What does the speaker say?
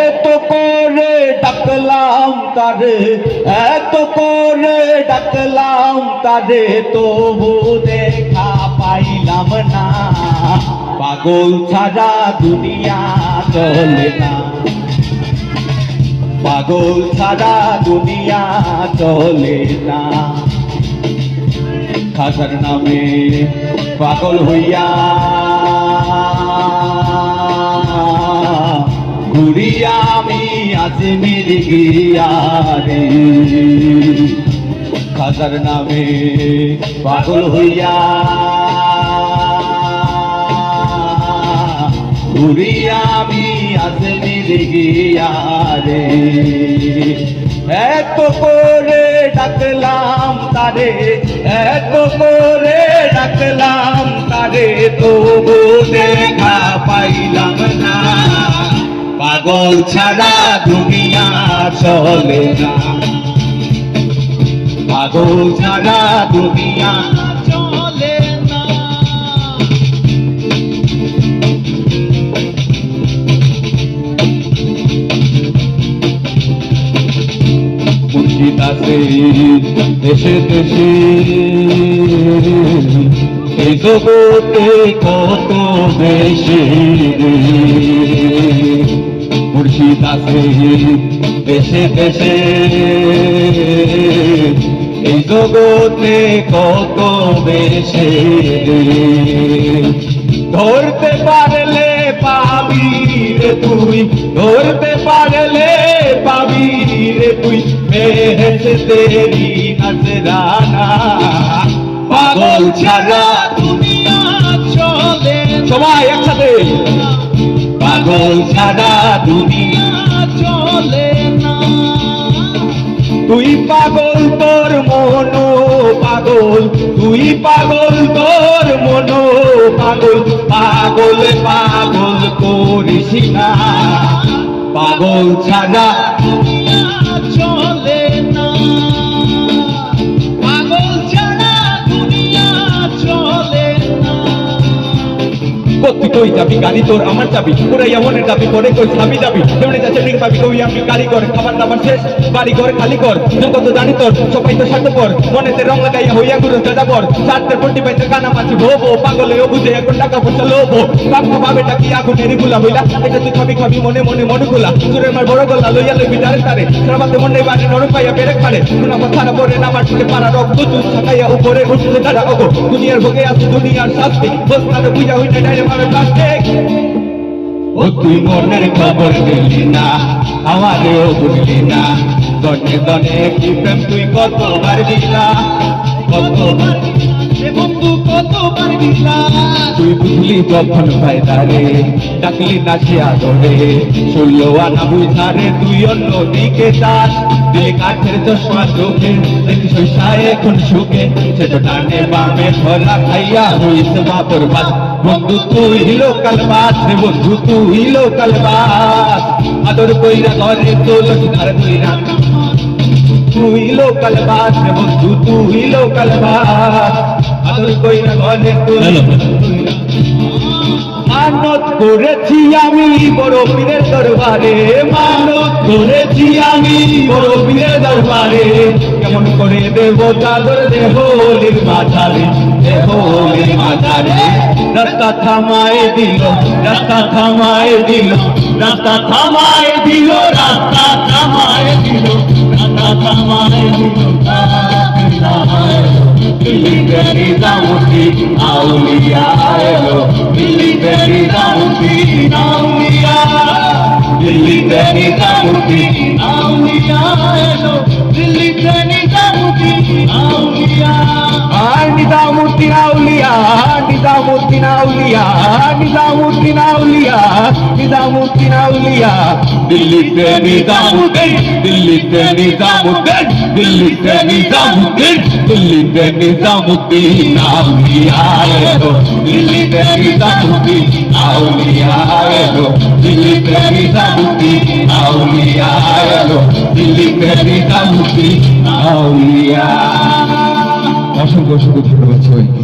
এত করে ডাকলাম তারে, এত করে ডাকলাম তারে, তবু দেখা পাইলাম না। পাগল ছাড়া দুনিয়া চলে না, পাগল ছাড়া দুনিয়া চলে না। খাজার নামে পাগল হইয়া ঘুরিয়া আমি আজমির গিয়া রে। খাজার নামে পাগল হইয়া ঘুরিয়া আমি আজমির গিয়া রে। এত করে ডাকলাম তারে, এত করে ডাকলাম তারে, তবু দেখা পাইলাম না। পাগল ছাড়া দুনিয়া চলে না, পাগল ছাড়া দুনিয়া চলে না। মুর্শিদ আছে দেশে দেশে, এই জগতে কত বেশি। মুর্শিদ আছে দেশে দেশে, এই জগতে কত বেশি। ধরতে পারলে পাবি রে তুই, ধরতে পারলে পাবি রে তুই, বেহেশতেরি নজরানা। পাগল ছাড়া দুনিয়া চলে, সবাই একসাথে, পাগল ছাড়া দুনিয়া চলে না। তুই পাগল তোর মনো পাগল, তুই পাগল তোর মনো পাগল, পাগল পাগল করিস না। পাগল ছাড়া দুনিয়া চলে না, পাগল ছাড়া দুনিয়া চলে না। কই কই যাবি গাড়ি তোর আমার চাবি, পুরাই এমনের দাবি করে কই সাবি যাবি। যেমন যাচ্ছে ঠিক পাবি কই আমি গাড়ি করে, খাবার দাবার শেষ বাড়ি ঘর খালি কর। যত জানি তোর সবাই তো স্বার্থপর, মনেতে রং লাগাইয়া হইয়া গুরু যাযাবর। স্বার্থের পট্টি পাইতে কানা মাছি ভোবো, পাগলে ও বুঝে এখন টাকা পয়সা লোভো। বাপু ভাবেটা কি আগুনের গুলা হইলা, এটা তুই খাবি খাবি মনে মনে মনে গুলা। সুরের মার বড় গলা লইয়া লইবি তারে তারে, সারাবাতে মনে বাড়ি নরম পাইয়া বেড়ে খাড়ে। শোনা কথা পরে নামার থেকে পারা রক্ত চুল ছাকাইয়া উপরে উঠলে তারা ওগো। দুনিয়ার ভোগে আছে দুনিয়ার শাস্তি, বস্তারে বুঝা হইতে ডাইরে মারে প্লাস্টিক। ও তুই মনের খবর দিলি না, আমারেও বুঝলি না। দনে দনে কি প্রেম তুই কতবার দিলা, কতবার বন্ধু কতবার দিলা। তুই বুঝলি যখন ফায়দারে, ডাকলি না সে আদরে। শুনলো আনা বুঝারে তুই অন্য দিকে যাস, দিলে কাঠের চশমা চোখে, দেখি শৈশায় এখন সুখে। সে তো ডানে বামে ধরা খাইয়া হইছে বাপর বাস। বন্ধু তুই লোকাল বাস রে, বন্ধু তুই লোকাল বাস। আদর কইরা ঘরে তোল সুধার কইরা, তুই লোকাল বাস রে বন্ধু, তুই লোকাল বাস। আদর কইরা ঘরে তোল। মানত করেছি আমি বড় পীরের দরবারে, মানত করেছি আমি বড় পীরের দরবারে। কেমন করে দেব চাদর দেহলির মাঝারে, দেহলির মাঝারে। রাস্তা থামায় দিল, রাস্তা থামায় দিল, রাস্তা থামায় দিল, রাস্তা থামায় দিল, রাস্তা থামায় দিল। দিল্লি বেরি দামুতি আউলিয়া এলো, দিল্লি বেরি দামুতি আউলিয়া, দিল্লি বেরি দামুতি আউলিয়া এলো, দিল্লি বেরি দামুতি আউলিয়া। আর নিজামুদ্দিন আউলিয়া, নিজামুদ্দিন আউলিয়া, নিজামুদ্দিন আউলিয়া, নিজামুদ্দিন আউলিয়া। দিল্লিতে নিজামুদ্দিন, দিল্লিতে নিজামুদ্দিন, দিল্লিতে নিজামুদ্দিন, দিল্লিতে নিজামুদ্দিন আউলিয়া এলো, দিল্লিতে নিজামুদ্দিন আউলিয়া এলো, দিল্লিতে নিজামুদ্দিন আউলিয়া এলো, দিল্লিতে নিজামুদ্দিন আউলিয়া। অসংখ্য অসংখ্য ধন্যবাদ সবাইকে।